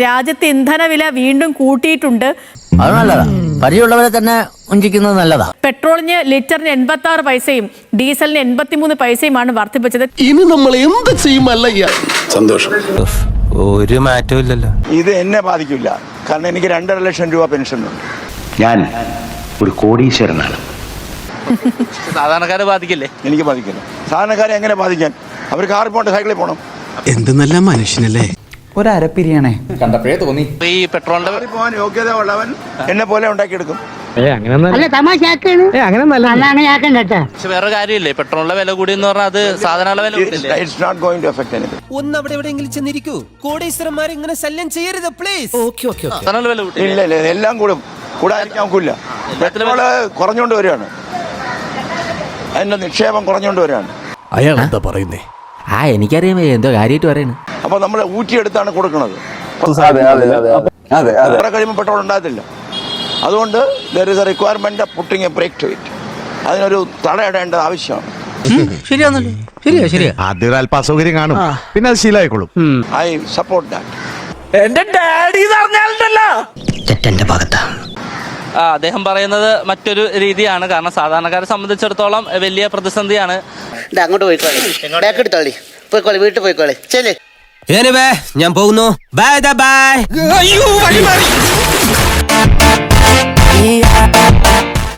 രാജ്യത്ത് ഇന്ധനവില വീണ്ടും കൂട്ടിയിട്ടുണ്ട്. അത് നല്ലതാ, പരിചയമുള്ളവരെ തന്നെ വഞ്ചിക്കുന്നത് നല്ലതാ. പെട്രോളിന് ലിറ്ററിന് 86 പൈസയും ഡീസലിന് 83 പൈസയുമാണ് വർദ്ധിപ്പിച്ചത്. ഇനി നമ്മൾ എന്ത് ചെയ്യുമല്ല? സന്തോഷം, ഒരു മാറ്റവും ഇല്ലല്ലോ. ഇത് എന്നെ ബാധിക്കില്ല, കാരണം എനിക്ക് 2.5 ലക്ഷം രൂപ പെൻഷൻ ഉണ്ട്. ഞാൻ ഒരു കോടീശ്വരനാണ്. സാധാരണക്കാരെ ബാധിക്കില്ലേ? എനിക്ക് ബാധിക്കില്ല. സാധാരണക്കാരെ എങ്ങനെ ബാധിക്കാൻ? അവർ കാറിൽ പോകണ്ട, സൈക്കിളിൽ പോകണം. എന്ത് നല്ല മനുഷ്യനല്ലേ. ഒരപ്പിരിയാണേ കണ്ടപ്പോഴേ തോന്നി. ഈ പെട്രോളിന്റെ പോകാൻ യോഗ്യത ഉള്ളവൻ എന്നെ പോലെ ഉണ്ടാക്കിയെടുക്കും. പക്ഷെ വേറെ കാര്യമില്ലേ, പെട്രോളിന്റെ വില കൂടി എന്ന് പറഞ്ഞാൽ അത് സാധനങ്ങളുടെ വില കൂടിയില്ലേ? It's not going to affect anything. ഒന്ന് അവിടെ എവിടെയെങ്കിലും ചെന്നിരിക്കൂ. കോടീശ്വരന്മാരെ ഇങ്ങനെ ശല്യം ചെയ്യരുത് പ്ലീസ്. സാധനങ്ങളുടെ വില കൂടി ഇല്ല ഇല്ല, എല്ലാം കൂടാതിരിക്കാൻ നോക്കില്ല. പെട്രോള് കുറഞ്ഞുകൊണ്ട് വരികയാണ്, അതിന്റെ നിക്ഷേപം കുറഞ്ഞുകൊണ്ട് വരികയാണ്. അയാൾ എന്താ പറയുന്നേ? എനിക്കറിയാം എന്തോ കാര്യമായിട്ട് പറയുന്നു. അപ്പൊ നമ്മൾ ഊറ്റിയെടുത്താണ് കൊടുക്കുന്നത്. കുറെ കഴിയുമ്പോൾ പെട്രോൾ ഉണ്ടാകത്തില്ല. അതുകൊണ്ട് there is a requirement of putting a brake to it. അതിനൊരു തടയിടേണ്ടത് ആവശ്യമാണ്. ശരിയാണല്ലോ, ശരിയാ. ആദ്യം ഒരു അല്പ അസൗകര്യം കാണും, പിന്നെ അത് ശീലമായിക്കോളും. I support that. എന്റെ ഡാഡി പറഞ്ഞാലുണ്ടല്ലോ തെറ്റെന്റെ ഭാഗത്താ. അദ്ദേഹം പറയുന്നത് മറ്റൊരു രീതിയാണ്. കാരണം സാധാരണക്കാരെ സംബന്ധിച്ചിടത്തോളം വലിയ പ്രതിസന്ധിയാണ്. അങ്ങോട്ട് പോയിക്കോളി, പോയിക്കോളി, വീട്ടിൽ പോയിക്കോളി. ചെല്ലേ, ഞാൻ പോകുന്നു. Bye bye.